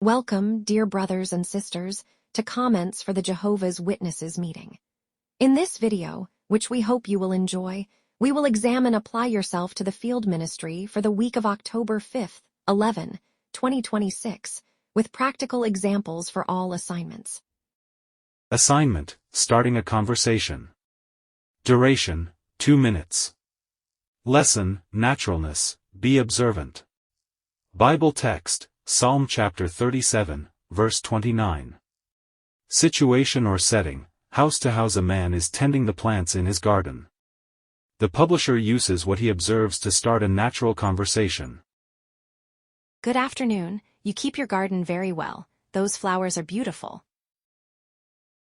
Welcome, dear brothers and sisters, to comments for the Jehovah's Witnesses meeting. In this video, which we hope you will enjoy, we will examine Apply Yourself to the Field Ministry for the week of October 5th, 11, 2026, with practical examples for all assignments. Assignment: starting a conversation. Duration: 2 minutes. Lesson: naturalness, be observant. Bible text: Psalm chapter 37, verse 29. Situation or setting: house to house. A man is tending the plants in his garden. The publisher uses what he observes to start a natural conversation. Good afternoon. You keep your garden very well. Those flowers are beautiful.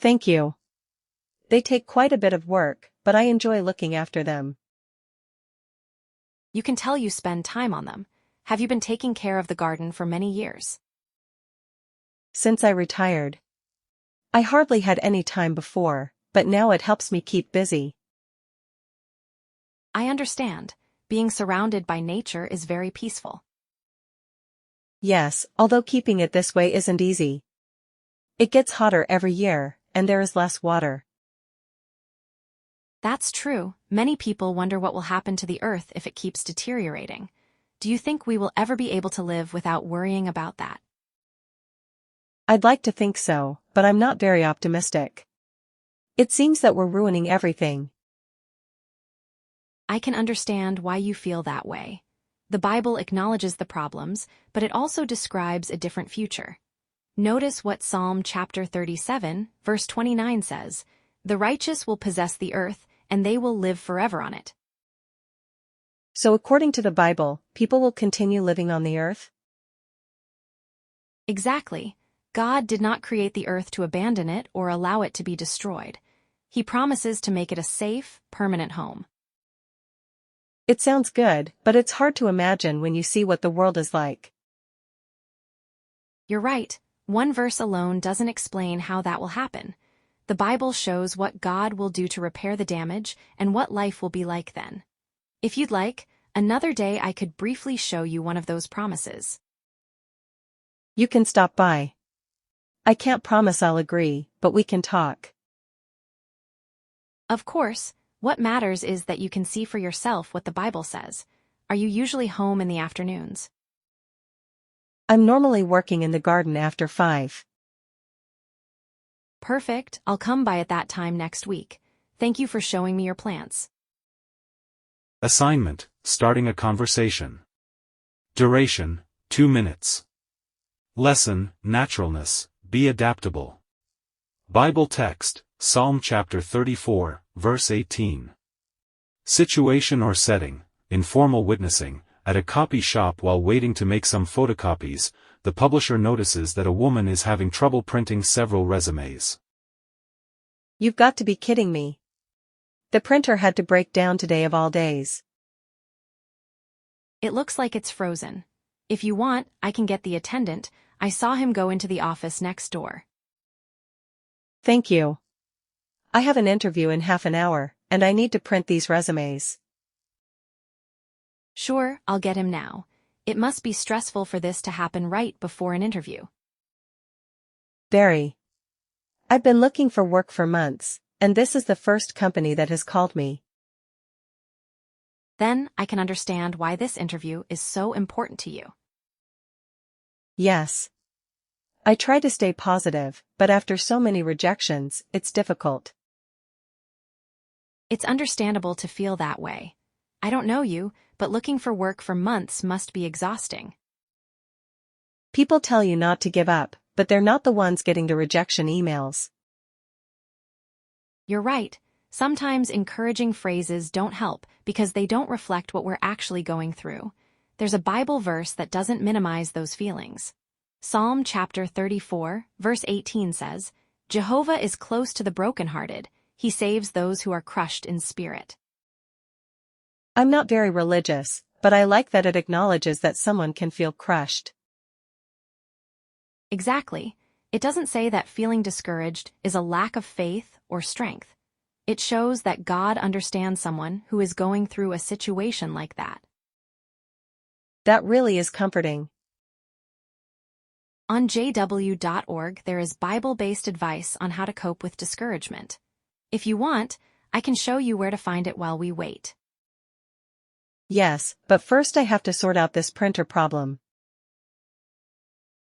Thank you. They take quite a bit of work, but I enjoy looking after them. You can tell you spend time on them. Have you been taking care of the garden for many years? Since I retired. I hardly had any time before, but now it helps me keep busy. I understand. Being surrounded by nature is very peaceful. Yes, although keeping it this way isn't easy. It gets hotter every year, and there is less water. That's true. Many people wonder what will happen to the earth if it keeps deteriorating. Do you think we will ever be able to live without worrying about that? I'd like to think so, but I'm not very optimistic. It seems that we're ruining everything. I can understand why you feel that way. The Bible acknowledges the problems, but it also describes a different future. Notice what Psalm chapter 37, verse 29 says: "The righteous will possess the earth, and they will live forever on it." So according to the Bible, people will continue living on the earth? Exactly. God did not create the earth to abandon it or allow it to be destroyed. He promises to make it a safe, permanent home. It sounds good, but it's hard to imagine when you see what the world is like. You're right. One verse alone doesn't explain how that will happen. The Bible shows what God will do to repair the damage and what life will be like then. If you'd like, another day I could briefly show you one of those promises. You can stop by. I can't promise I'll agree, but we can talk. Of course, what matters is that you can see for yourself what the Bible says. Are you usually home in the afternoons? I'm normally working in the garden after 5. Perfect. I'll come by at that time next week. Thank you for showing me your plants. Assignment: starting a conversation. Duration: 2 minutes. Lesson: naturalness, be adaptable. Bible text: Psalm chapter 34, verse 18. Situation or setting: informal witnessing. At a copy shop while waiting to make some photocopies, the publisher notices that a woman is having trouble printing several resumes. You've got to be kidding me. The printer had to break down today of all days. It looks like it's frozen. If you want, I can get the attendant. I saw him go into the office next door. Thank you. I have an interview in half an hour, and I need to print these resumes. Sure, I'll get him now. It must be stressful for this to happen right before an interview. Very. I've been looking for work for months, and this is the first company that has called me. Then I can understand why this interview is so important to you. Yes. I try to stay positive, but after so many rejections, it's difficult. It's understandable to feel that way. I don't know you, but looking for work for months must be exhausting. People tell you not to give up, but they're not the ones getting the rejection emails. You're right. Sometimes encouraging phrases don't help because they don't reflect what we're actually going through. There's a Bible verse that doesn't minimize those feelings. Psalm chapter 34, verse 18 says, "Jehovah is close to the brokenhearted. He saves those who are crushed in spirit." I'm not very religious, but I like that it acknowledges that someone can feel crushed. Exactly. It doesn't say that feeling discouraged is a lack of faith or strength. It shows that God understands someone who is going through a situation like that. That really is comforting. On jw.org there is Bible-based advice on how to cope with discouragement. If you want, I can show you where to find it while we wait. Yes, but first I have to sort out this printer problem.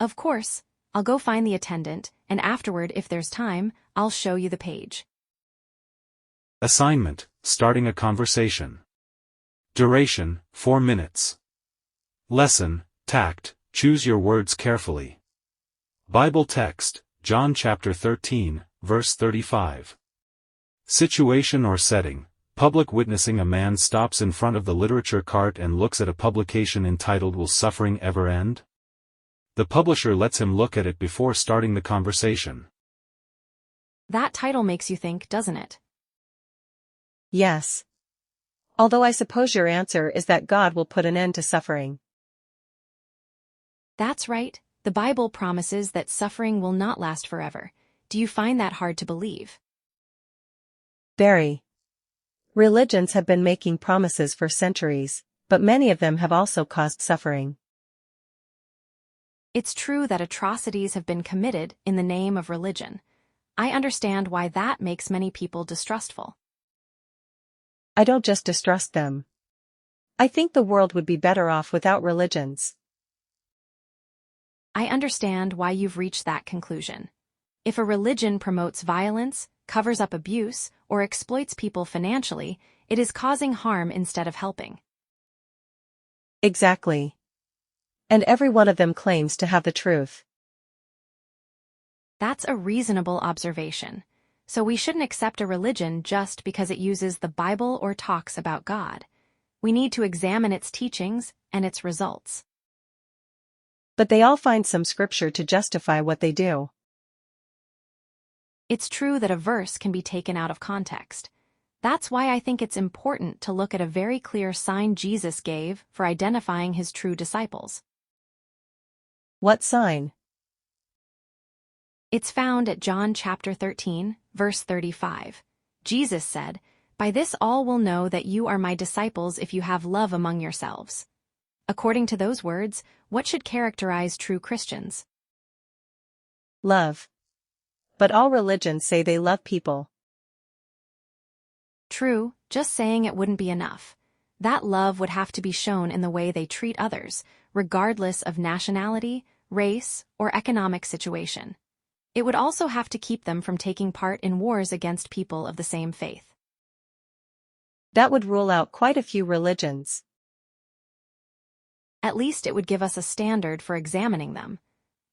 Of course, I'll go find the attendant, and afterward, if there's time, I'll show you the page. Assignment, starting a conversation. Duration, 4 minutes. Lesson, tact, choose your words carefully. Bible text, John chapter 13, verse 35. Situation or setting, public witnessing. A man stops in front of the literature cart and looks at a publication entitled Will Suffering Ever End? The publisher lets him look at it before starting the conversation. That title makes you think, doesn't it? Yes. Although I suppose your answer is that God will put an end to suffering. That's right. The Bible promises that suffering will not last forever. Do you find that hard to believe? Very. Religions have been making promises for centuries, but many of them have also caused suffering. It's true that atrocities have been committed in the name of religion. I understand why that makes many people distrustful. I don't just distrust them. I think the world would be better off without religions. I understand why you've reached that conclusion. If a religion promotes violence, covers up abuse, or exploits people financially, it is causing harm instead of helping. Exactly. And every one of them claims to have the truth. That's a reasonable observation. So we shouldn't accept a religion just because it uses the Bible or talks about God. We need to examine its teachings and its results. But they all find some scripture to justify what they do. It's true that a verse can be taken out of context. That's why I think it's important to look at a very clear sign Jesus gave for identifying his true disciples. What sign? It's found at John chapter 13, verse 35. Jesus said, "By this all will know that you are my disciples if you have love among yourselves." According to those words, what should characterize true Christians? Love. But all religions say they love people. True, just saying it wouldn't be enough. That love would have to be shown in the way they treat others, regardless of nationality, race, or economic situation. It would also have to keep them from taking part in wars against people of the same faith. That would rule out quite a few religions. At least it would give us a standard for examining them.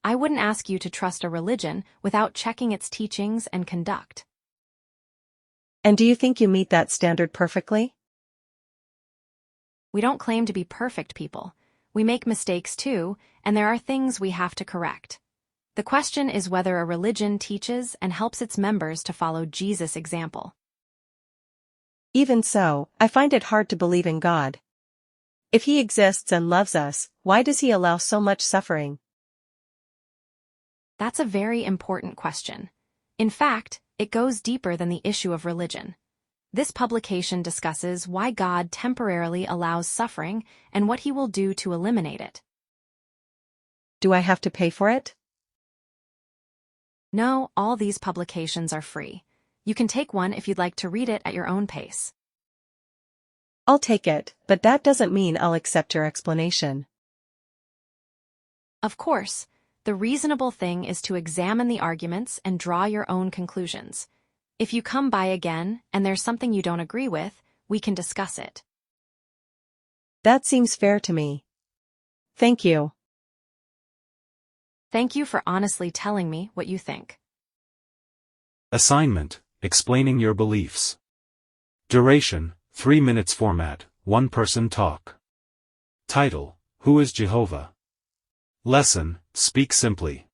I wouldn't ask you to trust a religion without checking its teachings and conduct. And do you think you meet that standard perfectly? We don't claim to be perfect people. We make mistakes too, and there are things we have to correct. The question is whether a religion teaches and helps its members to follow Jesus' example. Even so, I find it hard to believe in God. If he exists and loves us, why does he allow so much suffering? That's a very important question. In fact, it goes deeper than the issue of religion. This publication discusses why God temporarily allows suffering and what he will do to eliminate it. Do I have to pay for it? No, all these publications are free. You can take one if you'd like to read it at your own pace. I'll take it, but that doesn't mean I'll accept your explanation. Of course, the reasonable thing is to examine the arguments and draw your own conclusions. If you come by again and there's something you don't agree with, we can discuss it. That seems fair to me. Thank you. Thank you for honestly telling me what you think. Assignment, explaining your beliefs. Duration, 3 minutes. Format, one-person talk. Title, Who is Jehovah? Lesson, Speak simply.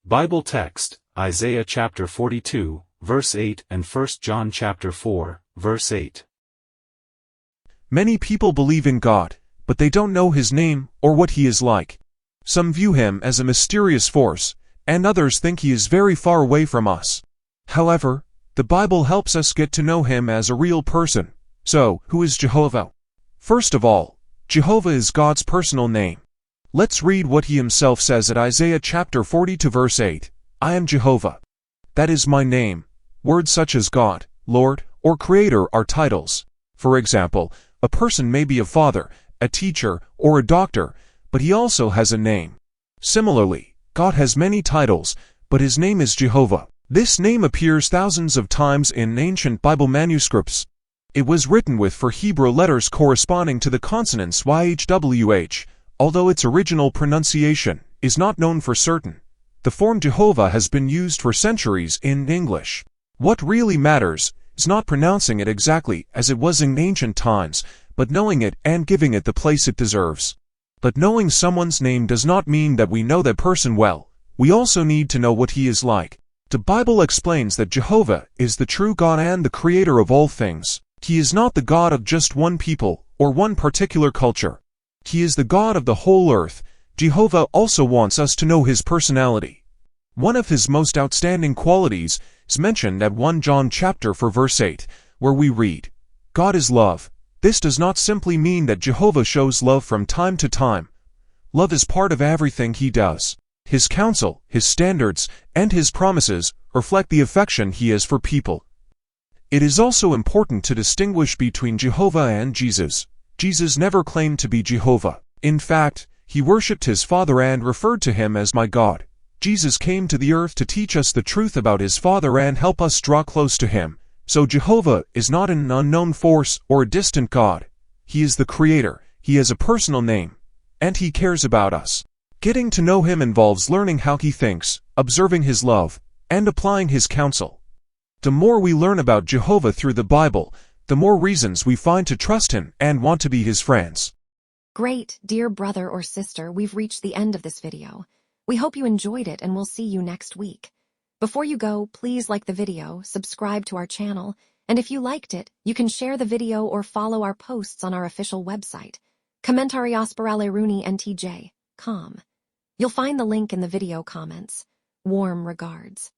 Bible text, Isaiah chapter 42, verse 8 and 1 John chapter 4, verse 8. Many people believe in God, but they don't know his name or what he is like. Some view him as a mysterious force, and others think he is very far away from us. However, the Bible helps us get to know him as a real person. So, who is Jehovah? First of all, Jehovah is God's personal name. Let's read what he himself says at Isaiah chapter 42 verse 8. I am Jehovah. That is my name. Words such as God, Lord, or Creator are titles. For example, a person may be a father, a teacher, or a doctor, but he also has a name. Similarly, God has many titles, but his name is Jehovah. This name appears thousands of times in ancient Bible manuscripts. It was written with 4 Hebrew letters corresponding to the consonants YHWH, although its original pronunciation is not known for certain. The form Jehovah has been used for centuries in English. What really matters is not pronouncing it exactly as it was in ancient times, but knowing it and giving it the place it deserves. But knowing someone's name does not mean that we know that person well. We also need to know what he is like. The Bible explains that Jehovah is the true God and the creator of all things. He is not the God of just one people or one particular culture. He is the God of the whole earth. Jehovah also wants us to know his personality. One of his most outstanding qualities is mentioned at 1 John chapter 4 verse 8, where we read, God is love. This does not simply mean that Jehovah shows love from time to time. Love is part of everything he does. His counsel, his standards, and his promises reflect the affection he has for people. It is also important to distinguish between Jehovah and Jesus. Jesus never claimed to be Jehovah. In fact, he worshipped his Father and referred to him as my God. Jesus came to the earth to teach us the truth about his Father and help us draw close to him. So Jehovah is not an unknown force or a distant God. He is the Creator, he has a personal name, and he cares about us. Getting to know him involves learning how he thinks, observing his love, and applying his counsel. The more we learn about Jehovah through the Bible, the more reasons we find to trust him and want to be his friends. Great, dear brother or sister, we've reached the end of this video. We hope you enjoyed it and we'll see you next week. Before you go, please like the video, subscribe to our channel, and if you liked it, you can share the video or follow our posts on our official website, commentariosperaleRuni.ntj.com. You'll find the link in the video comments. Warm regards.